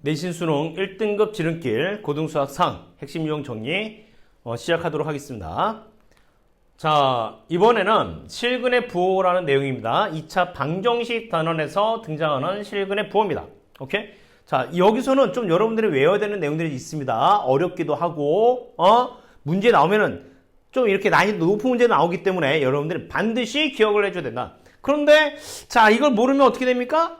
내신 수능 1등급 지름길 고등수학 상 핵심 유형 정리 시작하도록 하겠습니다. 자, 이번에는 실근의 부호라는 내용입니다. 2차 방정식 단원에서 등장하는 실근의 부호입니다. 오케이? 자, 여기서는 좀 여러분들이 외워야 되는 내용들이 있습니다. 어렵기도 하고, 문제 나오면은 좀 이렇게 난이도 높은 문제 나오기 때문에 여러분들이 반드시 기억을 해줘야 된다. 그런데, 자, 이걸 모르면 어떻게 됩니까?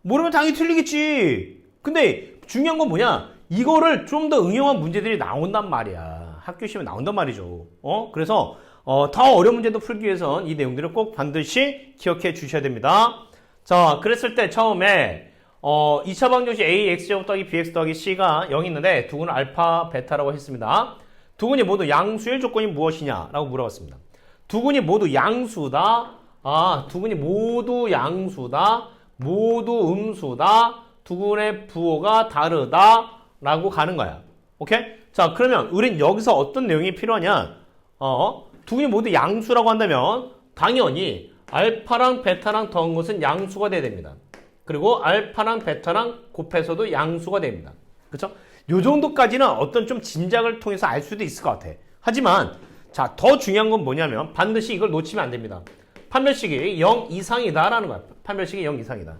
모르면 당연히 틀리겠지. 근데 중요한 건 뭐냐? 이거를 좀 더 응용한 문제들이 나온단 말이야. 학교 시험에 나온단 말이죠. 그래서 더 어려운 문제도 풀기 위해선 이 내용들을 꼭 반드시 기억해 주셔야 됩니다. 자, 그랬을 때 처음에 2차 방정식 a, x제곱 더하기 bx 더하기 c가 0이 있는데 두근은 알파, 베타라고 했습니다. 두근이 모두 양수의 조건이 무엇이냐? 라고 물어봤습니다. 두근이 모두 양수다. 두근이 모두 양수다. 모두 음수다. 두근의 부호가 다르다. 라고 가는 거야. 오케이? 자, 그러면 우린 여기서 어떤 내용이 필요하냐? 두근이 모두 양수라고 한다면 당연히 알파랑 베타랑 더한 것은 양수가 돼야 됩니다. 그리고 알파랑 베타랑 곱해서도 양수가 됩니다. 그쵸? 요 정도까지는 어떤 좀 짐작을 통해서 알 수도 있을 것 같아. 하지만 자, 더 중요한 건 뭐냐면 반드시 이걸 놓치면 안 됩니다. 판별식이 0 이상이다라는 거야. 판별식이 0 이상이다.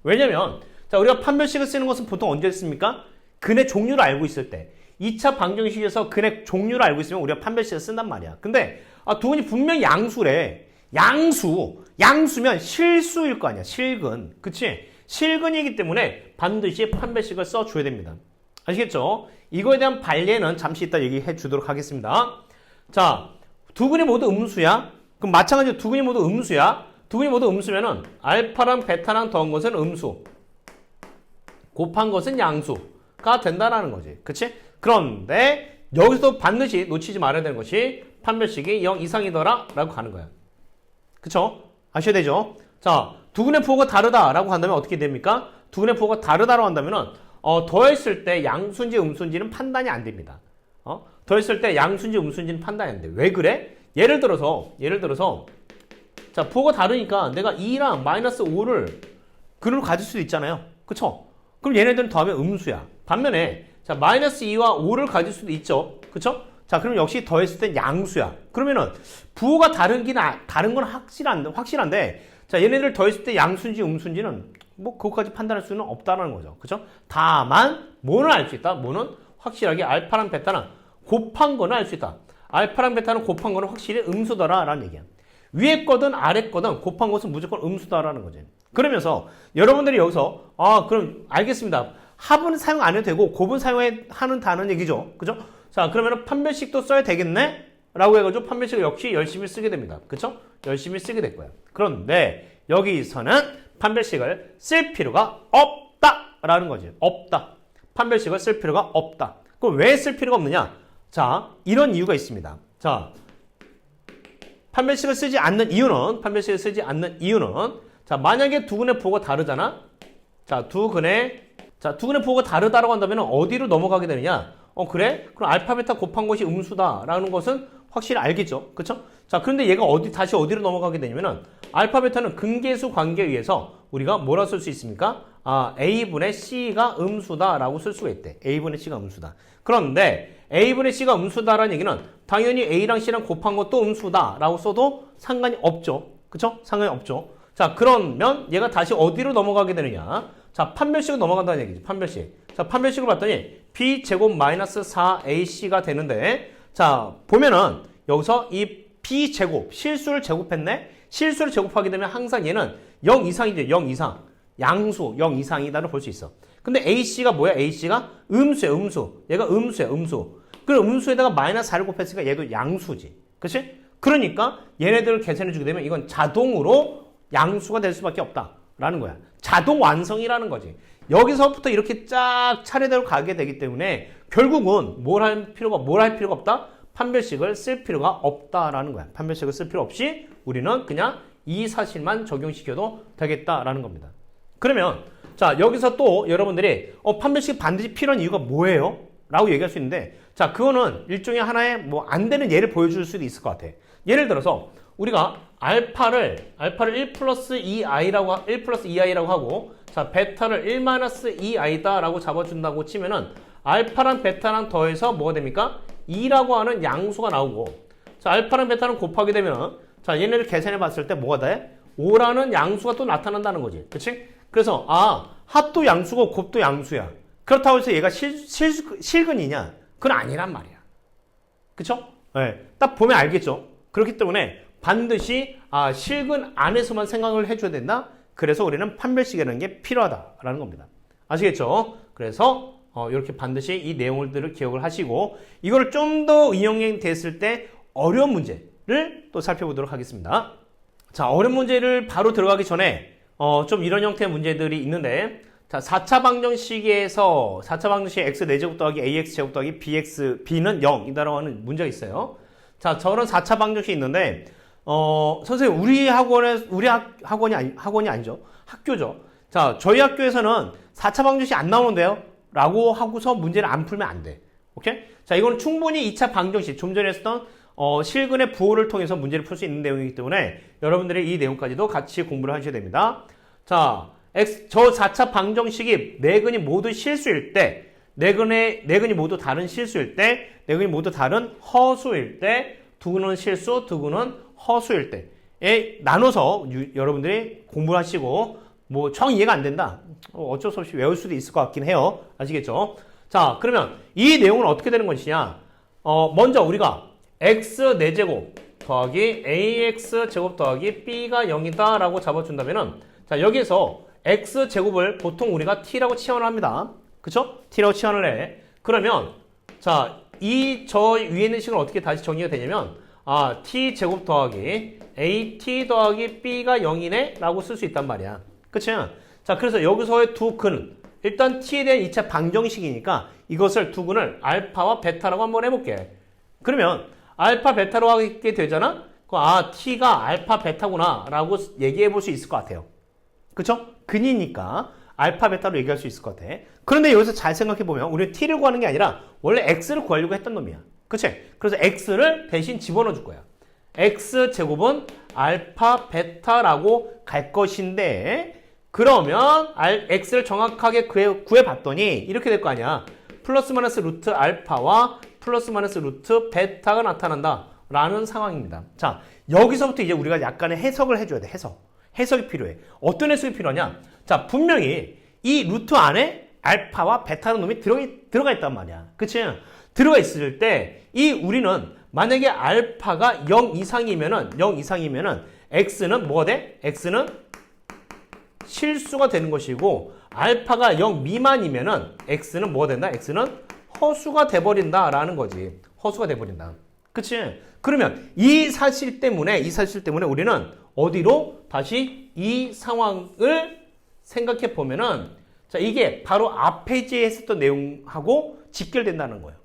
왜냐면 자, 우리가 판별식을 쓰는 것은 보통 언제 쓰습니까? 근의 종류를 알고 있을 때. 2차 방정식에서 근의 종류를 알고 있으면 우리가 판별식을 쓴단 말이야. 근데 두근이 분명히 양수래. 양수면 실수일 거 아니야. 실근. 그치? 실근이기 때문에 반드시 판별식을 써줘야 됩니다. 아시겠죠? 이거에 대한 반례는 잠시 이따 얘기해 주도록 하겠습니다. 자, 두근이 모두 음수야? 그럼 마찬가지로 두근이 모두 음수야? 두근이 모두 음수면은 알파랑 베타랑 더한 것은 음수. 곱한 것은 양수가 된다라는 거지. 그치? 그런데 여기서 반드시 놓치지 말아야 되는 것이 판별식이 0 이상이더라 라고 가는 거야. 그쵸? 아셔야 되죠? 자, 두근의 부호가 다르다라고 한다면 어떻게 됩니까? 두근의 부호가 다르다라고 한다면은 더했을 때 양수인지 음수인지는 판단이 안 됩니다. 더했을 때 양수인지 음수인지는 판단이 안 돼. 왜 그래? 예를 들어서 자, 부호가 다르니까 내가 2랑 마이너스 5를 근으로 가질 수도 있잖아요. 그쵸? 그럼 얘네들은 더하면 음수야. 반면에 자, 마이너스 2와 5를 가질 수도 있죠. 그쵸? 자, 그럼 역시 더했을 땐 양수야. 그러면은 부호가 다른 건 확실한데 자, 얘네들 더했을 때 양수인지 음수인지는 뭐 그것까지 판단할 수는 없다는 거죠. 그쵸? 다만 뭐는 알 수 있다. 뭐는 확실하게 알파랑 베타랑 곱한 거는 알 수 있다. 알파랑 베타는 곱한 거는 확실히 음수더라라는 얘기야. 위에 거든 아래 거든 곱한 것은 무조건 음수다라는 거지. 그러면서 여러분들이 여기서 그럼 알겠습니다. 합은 사용 안 해도 되고 곱은 사용하는 다는 얘기죠. 그죠? 자, 그러면 판별식도 써야 되겠네? 라고 해가지고 판별식을 역시 열심히 쓰게 됩니다. 그쵸? 열심히 쓰게 될 거야. 그런데 여기서는 판별식을 쓸 필요가 없다! 라는 거지. 없다. 판별식을 쓸 필요가 없다. 그럼 왜 쓸 필요가 없느냐? 자, 이런 이유가 있습니다. 자, 판별식을 쓰지 않는 이유는 자, 만약에 두근의 부호가 다르잖아? 자, 두근의 부호가 다르다라고 한다면 어디로 넘어가게 되느냐? 그래? 그럼 알파, 베타 곱한 것이 음수다라는 것은 확실히 알겠죠? 그쵸? 자, 그런데 얘가 다시 어디로 넘어가게 되냐면은 알파, 베타는 근계수 관계에 의해서 우리가 뭐라 쓸 수 있습니까? A분의 C가 음수다라고 쓸 수가 있대. A분의 C가 음수다. 그런데 A분의 C가 음수다라는 얘기는 당연히 A랑 C랑 곱한 것도 음수다라고 써도 상관이 없죠. 그쵸? 상관이 없죠. 자, 그러면 얘가 다시 어디로 넘어가게 되느냐? 자, 판별식으로 넘어간다는 얘기지. 판별식. 자, 판별식을 봤더니 B제곱 마이너스 4AC가 되는데 자, 보면은 여기서 이 B제곱, 실수를 제곱했네? 실수를 제곱하게 되면 항상 얘는 0 이상이지. 0 이상. 양수 0 이상이다를 볼 수 있어. 근데 AC가 뭐야? AC가 음수야, 음수. 얘가 음수야, 음수. 그럼 음수에다가 마이너스 4를 곱했으니까 얘도 양수지. 그치? 그러니까 얘네들을 계산해주게 되면 이건 자동으로 양수가 될 수밖에 없다라는 거야. 자동 완성이라는 거지. 여기서부터 이렇게 쫙 차례대로 가게 되기 때문에 결국은 뭘 할 필요가 없다? 판별식을 쓸 필요가 없다라는 거야. 판별식을 쓸 필요 없이 우리는 그냥 이 사실만 적용시켜도 되겠다라는 겁니다. 그러면 자, 여기서 또 여러분들이 판별식이 반드시 필요한 이유가 뭐예요? 라고 얘기할 수 있는데, 자, 그거는 일종의 하나의 뭐 안 되는 예를 보여줄 수도 있을 것 같아. 예를 들어서 우리가 알파를 1 플러스 2i라고 하고, 자, 베타를 1 마이너스 2i다 라고 잡아준다고 치면은 알파랑 베타랑 더해서 뭐가 됩니까? 2라고 하는 양수가 나오고, 자, 알파랑 베타랑 곱하게 되면, 자, 얘네를 계산해 봤을 때 뭐가 돼? 5라는 양수가 또 나타난다는 거지. 그치? 그래서, 합도 양수고 곱도 양수야. 그렇다고 해서 얘가 실근이냐? 그건 아니란 말이야. 그쵸? 네, 딱 보면 알겠죠? 그렇기 때문에 반드시, 실근 안에서만 생각을 해줘야 된다? 그래서 우리는 판별식이라는 게 필요하다라는 겁니다. 아시겠죠? 그래서, 이렇게 반드시 이 내용들을 기억을 하시고, 이거를 좀 더 응용이 됐을 때 어려운 문제를 또 살펴보도록 하겠습니다. 자, 어려운 문제를 바로 들어가기 전에, 좀 이런 형태의 문제들이 있는데, 자, 4차 방정식에서 4차 방정식 x 4제곱 더하기 ax 제곱 더하기 b는 0이다라고 하는 문제가 있어요. 자, 저런 4차 방정식이 있는데, 선생님, 우리 학원이 아니죠. 학교죠. 자, 저희 학교에서는 4차 방정식 안 나오는데요? 라고 하고서 문제를 안 풀면 안 돼. 오케이? 자, 이거는 충분히 2차 방정식, 좀 전에 했었던 실근의 부호를 통해서 문제를 풀 수 있는 내용이기 때문에 여러분들이 이 내용까지도 같이 공부를 하셔야 됩니다. 자, 저 4차 방정식이 네근이 모두 실수일 때, 네근이 모두 다른 실수일 때, 네근이 모두 다른 허수일 때, 두근은 실수, 두근은 허수일 때에 나눠서 여러분들이 공부하시고, 뭐 정 이해가 안 된다? 어쩔 수 없이 외울 수도 있을 것 같긴 해요. 아시겠죠? 자, 그러면 이 내용은 어떻게 되는 것이냐? 먼저 우리가 x 4제곱 더하기 ax 제곱 더하기 b가 0이다 라고 잡아준다면은, 자, 여기에서 x제곱을 보통 우리가 t라고 치환을 합니다. 그쵸? t라고 치환을 해. 그러면, 자, 저 위에 있는 식은 어떻게 다시 정의가 되냐면, t제곱 더하기 at 더하기 b가 0이네? 라고 쓸 수 있단 말이야. 그치? 자, 그래서 여기서의 두 근은, 일단 t에 대한 2차 방정식이니까 이것을 두 근을 알파와 베타라고 한번 해볼게. 그러면, 알파, 베타로 하게 되잖아? t가 알파, 베타구나 라고 얘기해 볼 수 있을 것 같아요. 그쵸? 근이니까 알파, 베타로 얘기할 수 있을 것 같아. 그런데 여기서 잘 생각해보면 우리는 t를 구하는 게 아니라 원래 x를 구하려고 했던 놈이야. 그치? 그래서 x를 대신 집어넣어 줄 거야. x제곱은 알파, 베타라고 갈 것인데, 그러면 x를 정확하게 구해봤더니 이렇게 될 거 아니야. 플러스 마이너스 루트 알파와 플러스 마이너스 루트 베타가 나타난다 라는 상황입니다. 자, 여기서부터 이제 우리가 약간의 해석을 해줘야 돼. 해석이 필요해. 어떤 해석이 필요하냐? 자, 분명히 이 루트 안에 알파와 베타라는 놈이 들어가 있단 말이야. 그치? 들어가 있을 때 우리는 만약에 알파가 0 이상이면은 x는 뭐가 돼? x는 실수가 되는 것이고, 알파가 0 미만이면은 x는 뭐가 된다? x는 허수가 돼버린다 라는 거지. 허수가 돼버린다. 그치? 그러면 이 사실 때문에 우리는 어디로 다시 이 상황을 생각해 보면은, 자, 이게 바로 앞에 했었던 내용하고 직결된다는 거예요.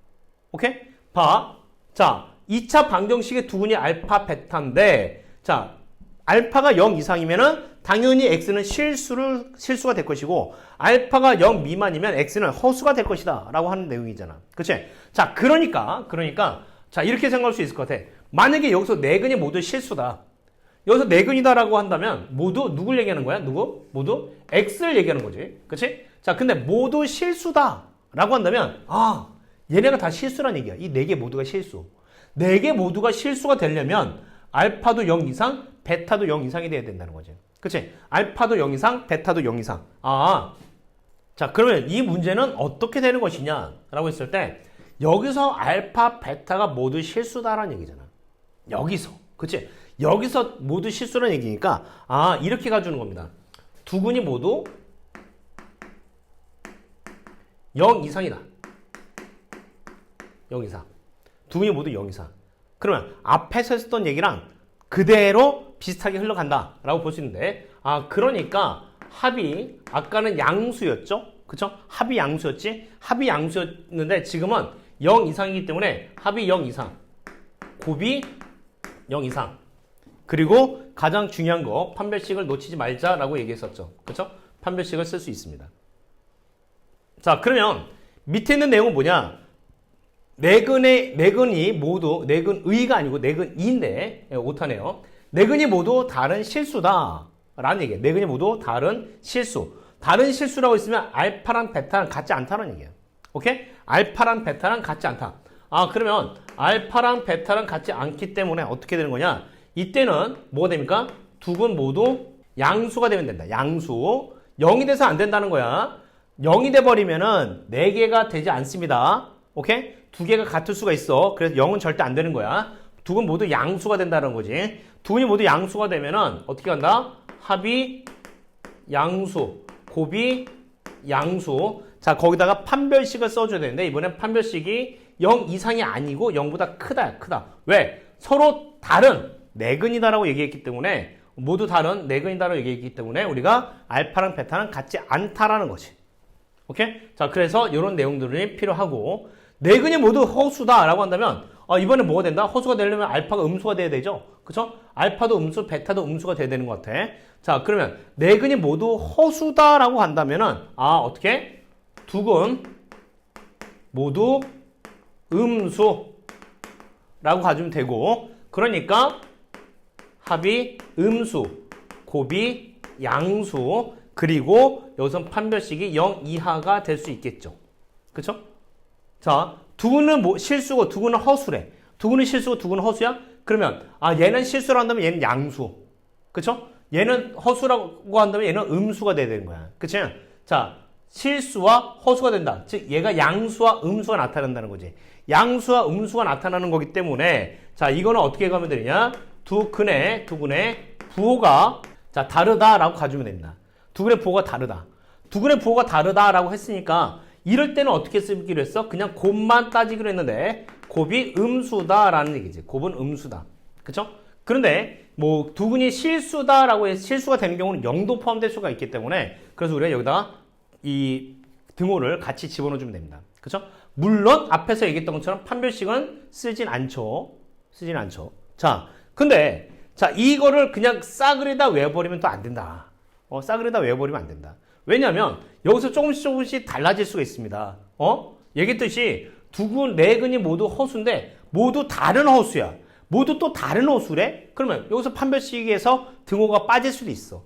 오케이? 자, 2차 방정식의 두근이 알파, 베타인데, 자, 알파가 0 이상이면은 당연히 x는 실수가 될 것이고, 알파가 0 미만이면 x는 허수가 될 것이다 라고 하는 내용이잖아. 그치? 자, 그러니까 자, 이렇게 생각할 수 있을 것 같아. 만약에 여기서 네 근이 모두 실수다. 여기서 네 근이다라고 한다면 모두 누굴 얘기하는 거야? 모두 x를 얘기하는 거지. 그치? 자, 근데 모두 실수다라고 한다면, 얘네가 다 실수란 얘기야. 이 네 개 모두가 실수. 네 개 모두가 실수가 되려면 알파도 0 이상, 베타도 0 이상이 돼야 된다는 거지. 그치? 알파도 0 이상, 베타도 0 이상. 자, 그러면 이 문제는 어떻게 되는 것이냐라고 했을 때, 여기서 알파, 베타가 모두 실수다라는 얘기잖아. 여기서. 그치? 여기서 모두 실수라는 얘기니까, 이렇게 가주는 겁니다. 두 근이 모두 0 이상이다. 0 이상. 두 근이 모두 0 이상. 그러면 앞에서 했었던 얘기랑 그대로 비슷하게 흘러간다 라고 볼 수 있는데, 그러니까 합이 아까는 양수였죠? 그쵸? 합이 양수였지? 합이 양수였는데 지금은 0 이상이기 때문에 합이 0 이상, 곱이 0 이상. 그리고 가장 중요한 거, 판별식을 놓치지 말자라고 얘기했었죠. 그쵸? 판별식을 쓸 수 있습니다. 자, 그러면 밑에 있는 내용은 뭐냐? 네근이 모두, 네근의가 아니고 네근이인데, 오타네요. 네근이 모두 다른 실수다. 라는 얘기예요. 네근이 모두 다른 실수. 다른 실수라고 있으면 알파랑 베타랑 같지 않다는 얘기예요. 오케이? 알파랑 베타랑 같지 않다. 아, 그러면 알파랑 베타랑 같지 않기 때문에 어떻게 되는 거냐? 이때는 뭐가 됩니까? 두 근 모두 양수가 되면 된다. 양수. 0이 돼서 안 된다는 거야. 0이 돼버리면은 4개가 되지 않습니다. 오케이? 2개가 같을 수가 있어. 그래서 0은 절대 안 되는 거야. 두 근 모두 양수가 된다는 거지. 두 근이 모두 양수가 되면은 어떻게 한다? 합이 양수, 곱이 양수. 자, 거기다가 판별식을 써줘야 되는데 이번엔 판별식이 0 이상이 아니고 0보다 크다. 왜? 서로 다른 네근이다라고 얘기했기 때문에 모두 다른 네근이다라고 얘기했기 때문에 우리가 알파랑 베타는 같지 않다라는 거지. 오케이? 자, 그래서 이런 내용들이 필요하고 네근이 모두 허수다라고 한다면 이번에 뭐가 된다? 허수가 되려면 알파가 음수가 돼야 되죠? 그쵸? 알파도 음수, 베타도 음수가 돼야 되는 것 같아. 자, 그러면 네근이 모두 허수다라고 한다면은 어떻게? 두 근 모두 음수라고 가지면 되고 그러니까 합이 음수, 곱이 양수 그리고 여기서 판별식이 0 이하가 될 수 있겠죠. 그쵸? 자, 두 근은 실수고 두 근은 허수래. 두 근은 실수고 두 근은 허수야? 그러면 얘는 실수라고 한다면 얘는 양수. 그쵸? 얘는 허수라고 한다면 얘는 음수가 돼야 되는 거야. 그치? 자, 실수와 허수가 된다. 즉 얘가 양수와 음수가 나타난다는 거지. 양수와 음수가 나타나는 거기 때문에 자, 이거는 어떻게 가면 되느냐? 두 근의 부호가 자, 다르다라고 가주면 됩니다. 두 근의 부호가 다르다. 두 근의 부호가 다르다라고 했으니까 이럴 때는 어떻게 쓰기로 했어? 그냥 곱만 따지기로 했는데 곱이 음수다라는 얘기지. 곱은 음수다. 그쵸? 그런데 뭐 두 근이 실수다라고 해서 실수가 되는 경우는 0도 포함될 수가 있기 때문에 그래서 우리가 여기다가 이 등호를 같이 집어넣어주면 됩니다. 그쵸? 물론 앞에서 얘기했던 것처럼 판별식은 쓰진 않죠. 자, 근데 자 이거를 그냥 싸그리다 외워버리면 또 안 된다. 싸그리다 외워버리면 안 된다. 왜냐하면 여기서 조금씩 달라질 수가 있습니다. 얘기했듯이 네 근이 모두 허수인데 모두 다른 허수야. 모두 또 다른 허수래? 그러면 여기서 판별식에서 등호가 빠질 수도 있어.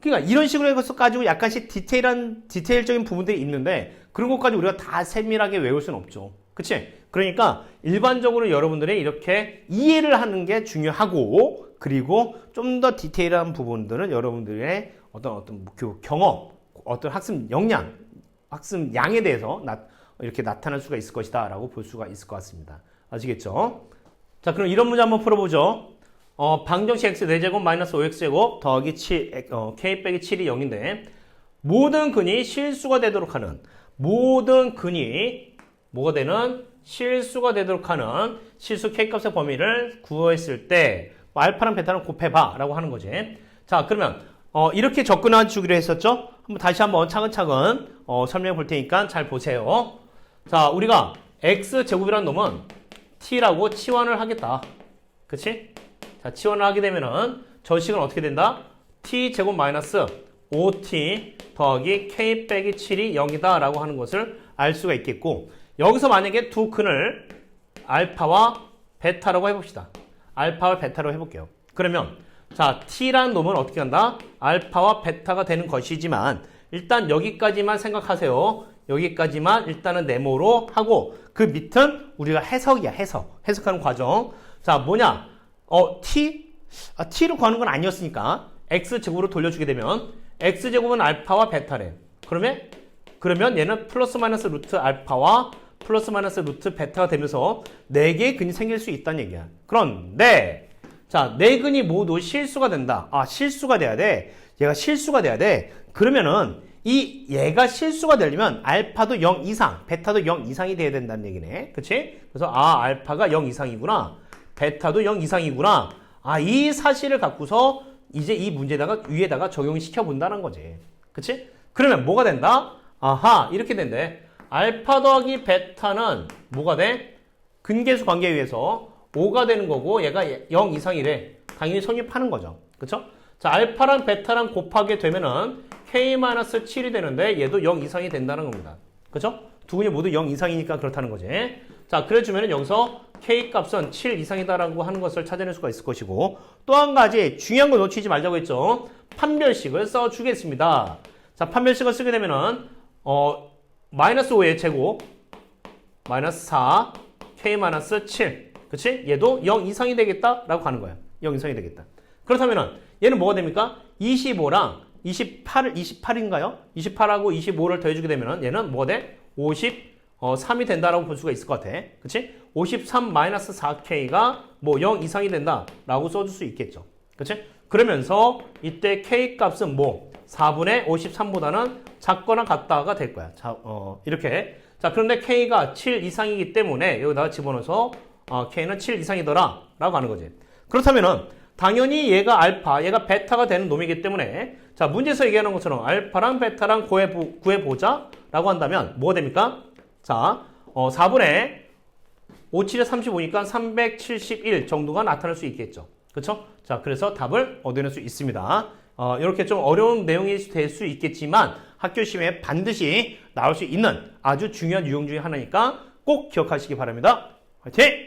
그러니까 이런 식으로 해서 가지고 약간씩 디테일적인 부분들이 있는데 그런 것까지 우리가 다 세밀하게 외울 수는 없죠. 그치? 그러니까 일반적으로 여러분들이 이렇게 이해를 하는 게 중요하고 그리고 좀 더 디테일한 부분들은 여러분들의 어떤 경험, 어떤 학습 역량, 학습 양에 대해서 이렇게 나타날 수가 있을 것이다 라고 볼 수가 있을 것 같습니다. 아시겠죠? 자, 그럼 이런 문제 한번 풀어보죠. 방정식 x 4제곱 마이너스 5x제곱 더하기 7, k 빼기 7이 0인데 모든 근이 실수가 되도록 하는 뭐가 되는 실수가 되도록 하는 실수 k값의 범위를 구했을 때 알파랑 베타랑 곱해봐 라고 하는 거지. 자, 그러면 이렇게 접근해 주기로 했었죠? 다시 한번 차근차근 설명해 볼 테니까 잘 보세요. 자, 우리가 x제곱이라는 놈은 t라고 치환을 하겠다. 그치? 자, 치환을 하게 되면은 저 식은 어떻게 된다? t제곱 마이너스 5t 더하기 k 빼기 7이 0이다 라고 하는 것을 알 수가 있겠고 여기서 만약에 두 근을 알파와 베타라고 해봅시다. 알파와 베타로 해볼게요. 그러면 자, t라는 놈은 어떻게 한다? 알파와 베타가 되는 것이지만 일단 여기까지만 생각하세요. 여기까지만 일단은 네모로 하고 그 밑은 우리가 해석이야. 해석하는 과정. 자, 뭐냐? t를 구하는 건 아니었으니까 x제곱으로 돌려주게 되면 x제곱은 알파와 베타래. 그러면 얘는 플러스 마이너스 루트 알파와 플러스 마이너스 루트 베타가 되면서 4개의 근이 생길 수 있다는 얘기야. 그런데 자, 4근이 모두 실수가 된다. 실수가 돼야 돼. 얘가 실수가 돼야 돼. 그러면은 얘가 실수가 되려면 알파도 0 이상, 베타도 0 이상이 돼야 된다는 얘기네. 그치? 그래서 알파가 0 이상이구나. 베타도 0 이상이구나. 이 사실을 갖고서 이제 이 문제다가 위에다가 적용시켜 본다는 거지. 그치? 그러면 뭐가 된다? 이렇게 된대. 알파 더하기 베타는 뭐가 돼? 근계수 관계에 의해서 5가 되는 거고 얘가 0 이상이래. 당연히 성립하는 거죠. 그쵸? 자, 알파랑 베타랑 곱하게 되면은 k-7이 되는데 얘도 0 이상이 된다는 겁니다. 그쵸? 두 근이 모두 0 이상이니까 그렇다는 거지. 자, 그래주면 여기서 K 값은 7 이상이다라고 하는 것을 찾아낼 수가 있을 것이고, 또 한 가지 중요한 거 놓치지 말자고 했죠. 판별식을 써주겠습니다. 자, 판별식을 쓰게 되면은, 마이너스 5의 제곱, 마이너스 4, K 마이너스 7. 그치? 얘도 0 이상이 되겠다라고 하는 거야. 0 이상이 되겠다. 그렇다면은, 얘는 뭐가 됩니까? 25랑 28인가요? 28하고 25를 더해주게 되면은 얘는 뭐가 돼? 53이 된다라고 볼 수가 있을 것 같아. 그치? 53 마이너스 4K가 뭐 0 이상이 된다라고 써줄 수 있겠죠. 그치? 그러면서 이때 K 값은 뭐 4분의 53보다는 작거나 같다가 될 거야. 자, 이렇게. 자, 그런데 K가 7 이상이기 때문에 여기다가 집어넣어서 K는 7 이상이더라 라고 하는 거지. 그렇다면은 당연히 얘가 알파, 얘가 베타가 되는 놈이기 때문에 자, 문제에서 얘기하는 것처럼 알파랑 베타랑 구해보자 라고 한다면 뭐가 됩니까? 자, 4분의 57에 35니까 371 정도가 나타날 수 있겠죠. 그렇죠? 자, 그래서 답을 얻어낼 수 있습니다. 이렇게 좀 어려운 내용이 될 수 있겠지만 학교 시험에 반드시 나올 수 있는 아주 중요한 유형 중에 하나니까 꼭 기억하시기 바랍니다. 화이팅!